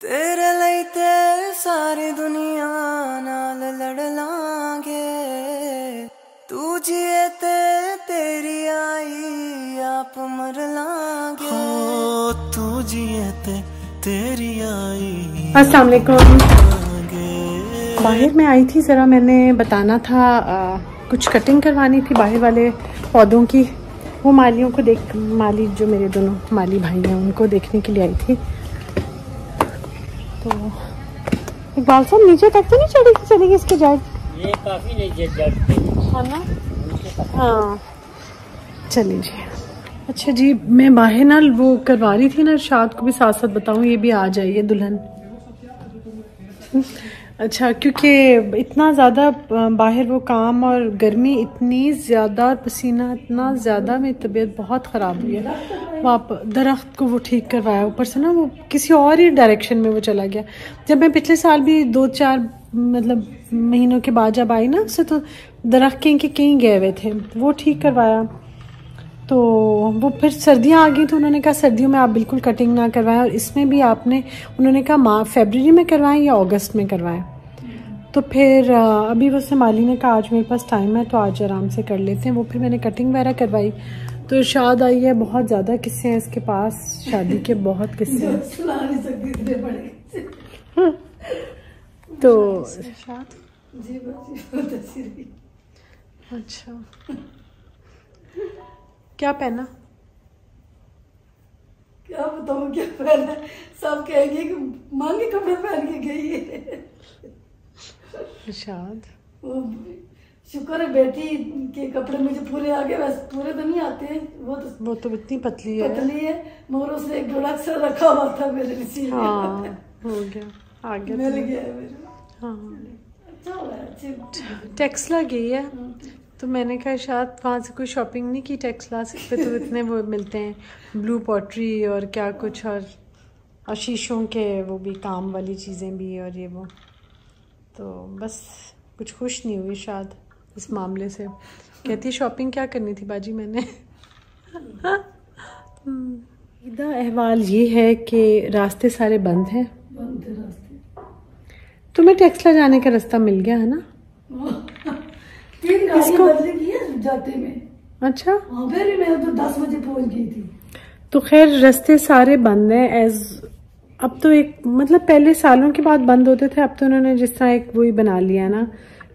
तेरे लिए ते सारी दुनिया नाल लड़ लांगे, तू जिए ते तेरी आई आप मर लांगे। हो तू जिए ते तेरी आई। अस्सलाम वालेकुम। बाहर में आई थी, ज़रा मैंने बताना था कुछ कटिंग करवानी थी बाहर वाले पौधों की। वो मालियों को माली जो मेरे दोनों माली भाई हैं उनको देखने के लिए आई थी। तो इकबाल साहब नीचे तक तो नहीं चढ़ेगी इसके जड़? ये काफी नीचे जड़ है ना? हाँ चलिए जी। अच्छा जी, मैं बाहर ना वो करवा रही थी ना, इरशाद को भी साथ साथ बताऊँ ये भी आ जाइए दुल्हन। अच्छा, क्योंकि इतना ज़्यादा बाहर वो काम और गर्मी इतनी ज़्यादा, पसीना इतना ज़्यादा, मेरी तबीयत बहुत ख़राब हुई है। वहाँ दरख्त को वो ठीक करवाया, ऊपर से ना वो किसी और ही डायरेक्शन में वो चला गया। जब मैं पिछले साल भी 2-4 मतलब महीनों के बाद जब आई ना उससे, तो दरख्त कहीं गए हुए थे, वो ठीक करवाया। तो वो फिर सर्दियाँ आ गई तो उन्होंने कहा सर्दियों में आप बिल्कुल कटिंग ना करवाएं, और इसमें भी आपने, उन्होंने कहा फरवरी में करवाएं या अगस्त में करवाएं। तो फिर अभी उससे माली ने कहा आज मेरे पास टाइम है तो आज आराम से कर लेते हैं। वो फिर मैंने कटिंग वगैरह करवाई। तो इरशाद आई है, बहुत ज़्यादा किस्से हैं इसके पास, शादी के बहुत किस्से हैं। तो इरशाद अच्छा क्या पहना? क्या बताऊँ क्या पहना? सब कहेंगे कि महंगे कपड़े पहन के गई है। इरशाद शुक्र है बेटी के कपड़े मुझे पूरे आ गए, वैसे पूरे तो नहीं आते हैं। वो तो इतनी पतली है मगर उसने एक जोड़ा अक्सर रखा हुआ था मेरे लिए। हाँ हो गया, आ गया, मिल गया मेरे। हाँ अच्छा हो रहा है। टेक्सला गई है तो मैंने कहा शायद वहाँ से कोई शॉपिंग नहीं की टेक्सला से, पे तो इतने वो मिलते हैं ब्लू पॉटरी और क्या कुछ, और शीशों के वो भी काम वाली चीज़ें भी और ये वो। तो बस कुछ खुश नहीं हुई शायद इस मामले से। कहती शॉपिंग क्या करनी थी बाजी मैंने। सीधा अहवाल ये है कि रास्ते सारे बंद हैं। तुम्हें टेक्सला जाने का रास्ता मिल गया है ना? 3 गाड़ियां बदली की है जाते में। अच्छा हाँ, फिर भी मैं तो 10 बजे पहुंच गई थी। तो खैर रास्ते सारे बंद हैं। अब तो एक मतलब पहले सालों के बाद बंद होते थे, अब तो उन्होंने जिस तरह एक वही बना लिया ना,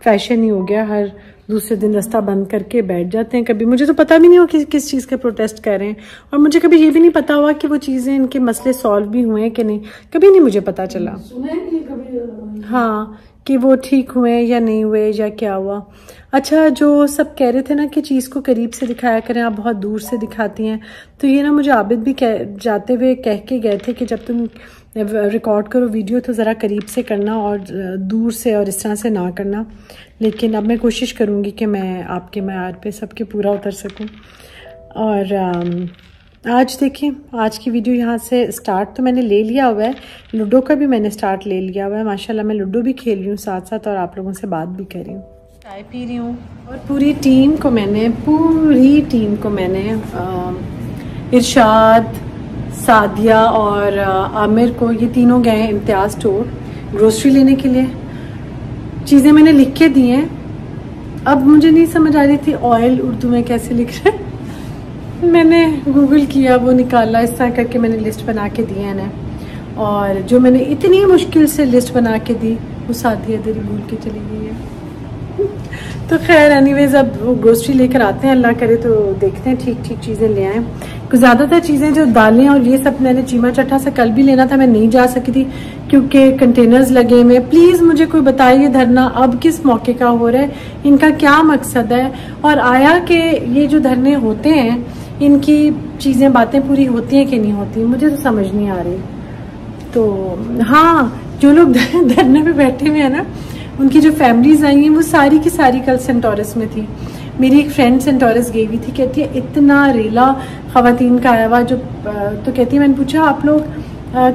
फैशन ही हो गया, हर दूसरे दिन रास्ता बंद करके बैठ जाते हैं। कभी मुझे तो पता भी नहीं हो कि किस चीज़ के प्रोटेस्ट कर रहे हैं, और मुझे कभी ये भी नहीं पता हुआ कि वो चीज़ें, इनके मसले सॉल्व भी हुए हैं कि नहीं, कभी नहीं मुझे पता चला। सुना नहीं कभी हाँ कि वो ठीक हुए या नहीं हुए या क्या हुआ। अच्छा, जो सब कह रहे थे ना कि चीज़ को करीब से दिखाया करें, आप बहुत दूर से दिखाती हैं, तो ये ना मुझे आबिद भी जाते हुए कह के गए थे कि जब तुम रिकॉर्ड करो वीडियो तो ज़रा करीब से करना और दूर से और इस तरह से ना करना। लेकिन अब मैं कोशिश करूँगी कि मैं आपके मयार पे सबके पूरा उतर सकूँ। और आज देखें, आज की वीडियो यहाँ से स्टार्ट तो मैंने ले लिया हुआ है, लूडो का भी मैंने स्टार्ट ले लिया हुआ है। माशाल्लाह मैं लूडो भी खेल रही हूँ साथ साथ, और आप लोगों से बात भी कर रही हूँ, चाय पी रही हूँ। और पूरी टीम को मैंने इरशाद, सादिया और आमिर को, ये तीनों गए हैं इम्तियाज़ स्टोर ग्रोसरी लेने के लिए। चीज़ें मैंने लिख के दी हैं। अब मुझे नहीं समझ आ रही थी ऑयल उर्दू में कैसे लिख रहे हैं, मैंने गूगल किया, वो निकाला, इस तरह करके मैंने लिस्ट बना के दी है ना। और जो मैंने इतनी मुश्किल से लिस्ट बना के दी वो सादिया दरी भूल के चली गई है। तो खैर एनीवेज अब वो ग्रोसरी लेकर आते हैं, अल्लाह करे तो देखते हैं ठीक चीज़ें ले आएँ। कुछ ज़्यादातर चीज़ें जो दालें और ये सब मैंने चीमा चट्टा से कल भी लेना था, मैं नहीं जा सकी थी क्योंकि कंटेनर्स लगे हुए। प्लीज़ मुझे कोई बताइए धरना अब किस मौके का हो रहा है, इनका क्या मकसद है, और आया कि ये जो धरने होते हैं इनकी चीज़ें बातें पूरी होती हैं कि नहीं होती, मुझे तो समझ नहीं आ रही। तो हाँ, जो लोग धरने पे बैठे हुए हैं ना, उनकी जो फैमिलीज आई हैं वो सारी की सारी कल सेंटोरस में थी। मेरी एक फ्रेंड सेंटोरस गई हुई थी, कहती है इतना रेला ख़वातीन का आया हुआ। जो तो कहती है, मैंने पूछा आप लोग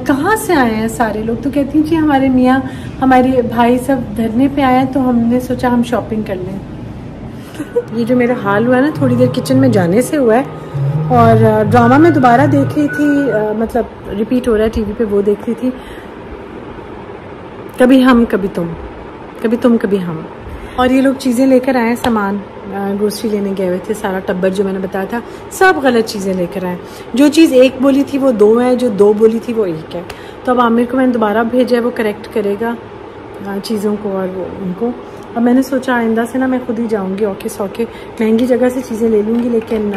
कहाँ से आए हैं सारे लोग, तो कहती हैं जी हमारे मियाँ हमारे भाई सब धरने पे आए हैं तो हमने सोचा हम शॉपिंग कर लें। ये जो मेरा हाल हुआ है ना थोड़ी देर किचन में जाने से हुआ है, और ड्रामा में दोबारा देख रही थी, मतलब रिपीट हो रहा है टीवी पे, वो देख रही थी। कभी हम कभी तुम, कभी तुम कभी हम। और ये लोग चीज़ें लेकर आए, सामान ग्रोसरी लेने गए हुए थे, सारा टब्बर जो मैंने बताया था सब गलत चीज़ें लेकर आए। जो चीज़ एक बोली थी वो 2 है, जो 2 बोली थी वो 1 है। तो अब आमिर को मैंने दोबारा भेजा है, वो करेक्ट करेगा चीज़ों को और वो उनको। अब मैंने सोचा आइंदा से ना मैं खुद ही जाऊँगी, औके सौके महंगी जगह से चीज़ें ले लूँगी, लेकिन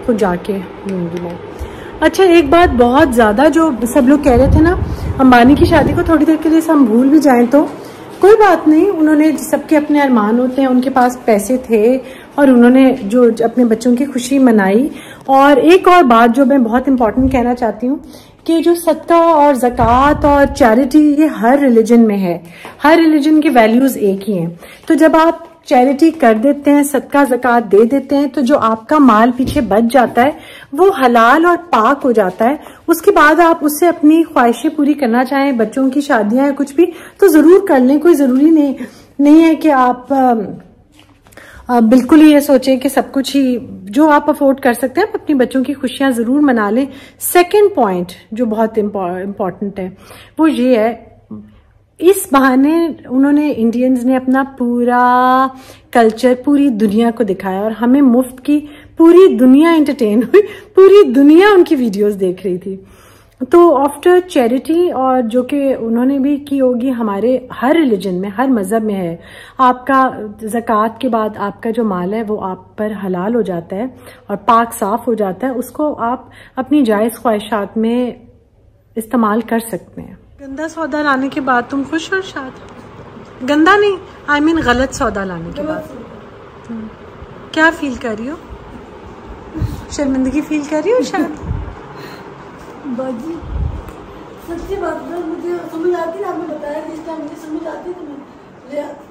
खुद जाके लूँगी मैं। अच्छा, एक बात बहुत ज़्यादा जो सब लोग कह रहे थे ना, अंबानी की शादी को थोड़ी देर के लिए हम भूल भी जाएं तो कोई बात नहीं, उन्होंने सबके अपने अरमान होते हैं, उनके पास पैसे थे और उन्होंने जो अपने बच्चों की खुशी मनाई। और एक और बात जो मैं बहुत इंपॉर्टेंट कहना चाहती हूँ कि जो सदका और ज़कात और चैरिटी ये हर रिलीजन में है, हर रिलीजन की वैल्यूज एक ही हैं। तो जब आप चैरिटी कर देते हैं, सदका ज़कात दे देते हैं, तो जो आपका माल पीछे बच जाता है वो हलाल और पाक हो जाता है। उसके बाद आप उससे अपनी ख्वाहिशें पूरी करना चाहें, बच्चों की शादियां या कुछ भी, तो जरूर कर लें। कोई जरूरी नहीं है कि आप बिल्कुल ही ये सोचें कि सब कुछ ही जो आप अफोर्ड कर सकते हैं, आप अपनी बच्चों की खुशियां जरूर मना लें। सेकंड पॉइंट जो बहुत इम्पोर्टेंट है वो ये है, इस बहाने उन्होंने इंडियंस ने अपना पूरा कल्चर पूरी दुनिया को दिखाया और हमें मुफ्त की पूरी दुनिया एंटरटेन हुई, पूरी दुनिया उनकी वीडियोस देख रही थी। तो आफ्टर चैरिटी और जो कि उन्होंने भी की होगी, हमारे हर रिलीजन में, हर मजहब में है, आपका ज़कात के बाद आपका जो माल है वो आप पर हलाल हो जाता है और पाक साफ हो जाता है, उसको आप अपनी जायज़ ख्वाहिशात में इस्तेमाल कर सकते हैं। गंदा सौदा लाने के बाद तुम खुश हो शाद? गंदा नहीं, I mean गलत सौदा लाने के बाद क्या फील कर रही हो? शर्मिंदगी फील कर रही हो शायद? बाजी सच्ची बात है, मुझे समझ आती ना, आपने बताया जिस टाइम मुझे समझ आती तो मैं ले आती।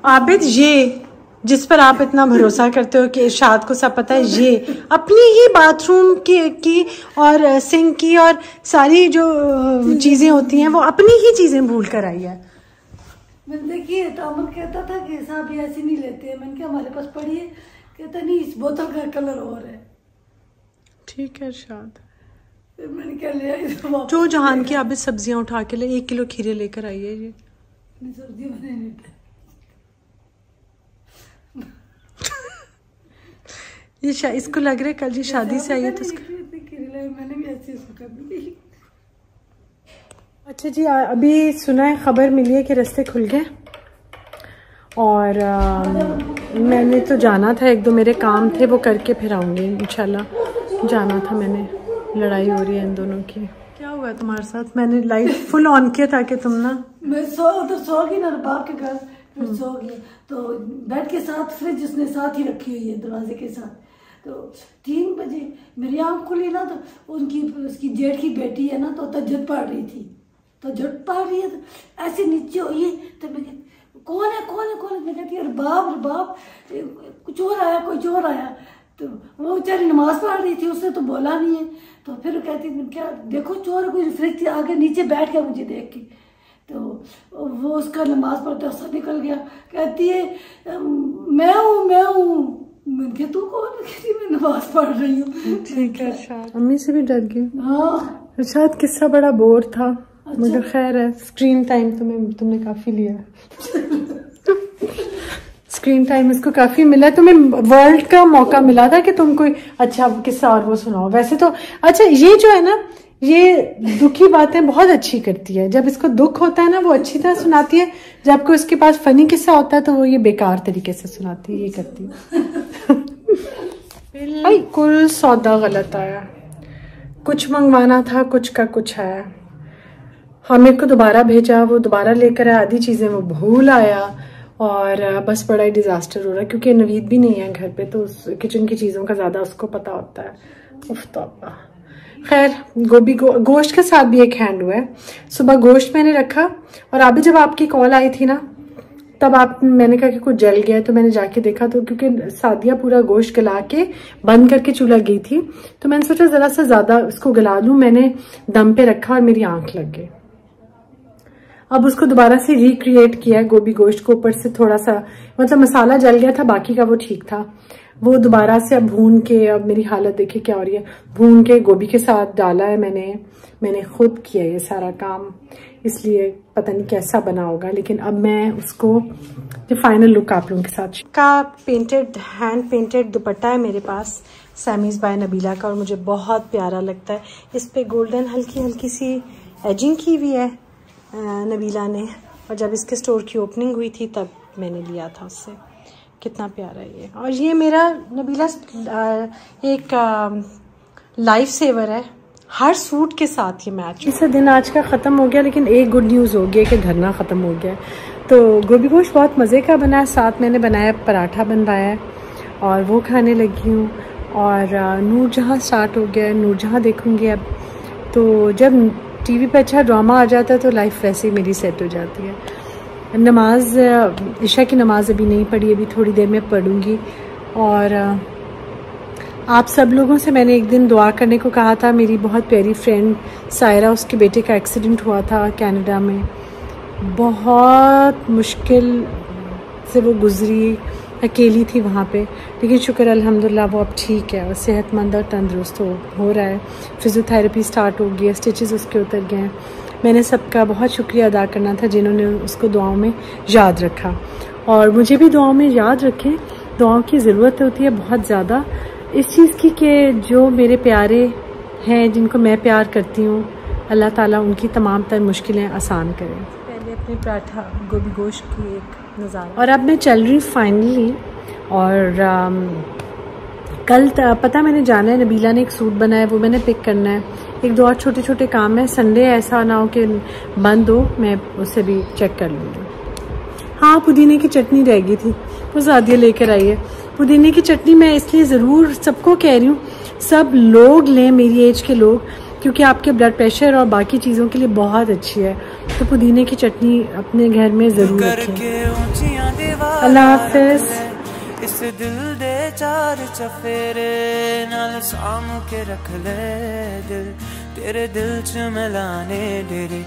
आबिद, ये जिस पर आप इतना भरोसा करते हो कि इरशाद को सब पता है, ये अपनी ही बाथरूम की और सिंक की और सारी जो चीजें होती हैं वो अपनी ही चीजें भूल कर आई है। मैंने देखिए तामर कहता था कि साहब ये ऐसे नहीं लेते हैं, मैंने कहा हमारे पास पड़ी है, कहता नहीं इस बोतल का कलर और है। ठीक है इरशाद, फिर मैंने क्या ले आई जो जहान की आबिद सब्जियां उठा के ले, 1 किलो खीरे लेकर आई है। ये सब्जी बने नहीं थे। ये इसको लग रहा है कल जी शादी से आई है तो मैंने भी ऐसे सोचा। अच्छा जी, अभी सुना है, खबर मिली है कि रास्ते खुल गए और मैंने तो जाना था, 1-2 मेरे काम थे वो करके फिर आऊँगी इंशाल्लाह। जाना था मैंने, लड़ाई हो रही है इन दोनों की। क्या हुआ तुम्हारे साथ? मैंने लाइट फुल ऑन किया ताकि तुम ना, मैं उधर सो गई ना बाप के घर, फिर सो गई तो बेड के साथ फ्रिज उसने साथ ही रखी हुई है दरवाजे के साथ। तो 3 बजे मेरी आँख खुली ना, तो उसकी जेठ की बेटी है ना, तो तहज्जुद पढ़ रही थी, तो तहज्जुद पढ़ रही है, तो ऐसे नीचे हुई है, तो मैं कौन है, मैं कहती अरे बाप कुछ और आया, कोई चोर आया। तो वो बेचारी नमाज पढ़ रही थी, उसने तो बोला नहीं है। तो फिर वो कहती क्या देखो चोर, कोई फ्रिज आगे नीचे बैठ गया मुझे देख के। तो वो उसका नमाज पढ़ते हुए निकल गया, कहती है मैं हूँ। मैंने तू कौन? कहती मैं नमाज पढ़ रही हूँ। ठीक है, अम्मी से भी डर गई। हाँ, शायद किस्सा बड़ा बोर था। अच्छा। मगर खैर है, स्क्रीन टाइम तुमने काफी लिया। स्क्रीन टाइम इसको काफी मिला, तुम्हें वर्ल्ड का मौका मिला था कि तुम कोई अच्छा किस्सा और वो सुनाओ। वैसे तो अच्छा, ये जो है ना, ये दुखी बातें बहुत अच्छी करती है। जब इसको दुख होता है ना वो अच्छी तरह सुनाती है, जब कोई उसके पास फनी किस्सा होता है तो वो ये बेकार तरीके से सुनाती है, ये करती है। बिल्कुल सौदा गलत आया, कुछ मंगवाना था कुछ का कुछ आया। हामिद को दोबारा भेजा, वो दोबारा लेकर आया, आधी चीजें वो भूल आया और बस बड़ा ही डिजास्टर हो रहा है क्योंकि नवीद भी नहीं है घर पे, तो उस किचन की चीजों का ज्यादा उसको पता होता है। उफ तौबा। खैर, गोश्त के साथ भी एक हैंड हुआ है। सुबह गोश्त मैंने रखा और अभी जब आपकी कॉल आई थी ना, तब मैंने कहा कि कुछ जल गया है, तो मैंने जाके देखा तो क्योंकि सादिया पूरा गोश्त गला के बंद करके चूल्हा गई थी, तो मैंने सोचा जरा सा ज्यादा उसको गला लूं। मैंने दम पे रखा और मेरी आंख लग गई। अब उसको दोबारा से रिक्रिएट किया है, गोभी गोश्त को ऊपर से थोड़ा सा, मतलब मसाला जल गया था, बाकी का वो ठीक था। वो दोबारा से अब भून के, अब मेरी हालत देखिए क्या हो रही है, भून के गोभी के साथ डाला है मैंने खुद किया ये सारा काम। इसलिए पता नहीं कैसा बना होगा, लेकिन अब मैं उसको जो फाइनल लुक आप लोगों के साथ का पेंटेड हैंड पेंटेड दुपट्टा है मेरे पास सैमीज बाय नबीला का, और मुझे बहुत प्यारा लगता है। इस पे गोल्डन हल्की हल्की सी एजिंग की हुई है नबीला ने, और जब इसके स्टोर की ओपनिंग हुई थी तब मैंने लिया था उससे। कितना प्यारा है ये। और ये मेरा नबीला एक लाइफ सेवर है, हर सूट के साथ ये मैच। इस दिन आज का ख़त्म हो गया, लेकिन एक गुड न्यूज़ हो गया कि धरना ख़त्म हो गया। तो गोभी गोश्त बहुत मज़े का बना है, साथ मैंने बनाया पराठा बनवाया है और वो खाने लगी हूँ। और नूरजहाँ स्टार्ट हो गया है, नूरजहाँ देखूँगी अब। तो जब टीवी पे अच्छा ड्रामा आ जाता है तो लाइफ वैसे ही मेरी सेट हो जाती है। नमाज इशा की नमाज अभी नहीं पढ़ी, अभी थोड़ी देर में पढ़ूँगी। और आप सब लोगों से मैंने एक दिन दुआ करने को कहा था। मेरी बहुत प्यारी फ्रेंड सायरा, उसके बेटे का एक्सीडेंट हुआ था कनाडा में, बहुत मुश्किल से वो गुजरी, अकेली थी वहाँ पे, लेकिन शुक्र अल्हम्दुलिल्लाह वो अब ठीक है और सेहतमंद और तंदुरुस्त हो रहा है। फिजियोथेरेपी स्टार्ट हो गई है, स्टिचेस उसके उतर गए हैं। मैंने सबका बहुत शुक्रिया अदा करना था जिन्होंने उसको दुआओं में याद रखा, और मुझे भी दुआओं में याद रखें। दुआओं की ज़रूरत होती है बहुत ज़्यादा इस चीज़ की कि जो मेरे प्यारे हैं, जिनको मैं प्यार करती हूँ, अल्लाह ताला उनकी तमाम तर मुश्किलें आसान करें। पहले अपने पराठा गोभी गोश्त की एक नज़ारा। और अब मैं चल रही फाइनली, और कल पता मैंने जाना है, नबीला ने एक सूट बनाया वो मैंने पिक करना है। एक दो और छोटे छोटे काम है, संडे ऐसा ना हो कि बंद हो, मैं उससे भी चेक कर लूँगी। हाँ, पुदीने की चटनी रह गई थी, वो ज़ादिया लेकर आई है। पुदीने की चटनी मैं इसलिए ज़रूर सबको कह रही हूँ, सब लोग लें, मेरी एज के लोग, क्योंकि आपके ब्लड प्रेशर और बाकी चीज़ों के लिए बहुत अच्छी है। तो पुदीने की चटनी अपने घर में ज़रूर रखें। अल्लाह हाफ़िज़। इस दिल दे चार चफेरे नाल साम के रख ले दिल, तेरे दिल च मिलाने डेरे।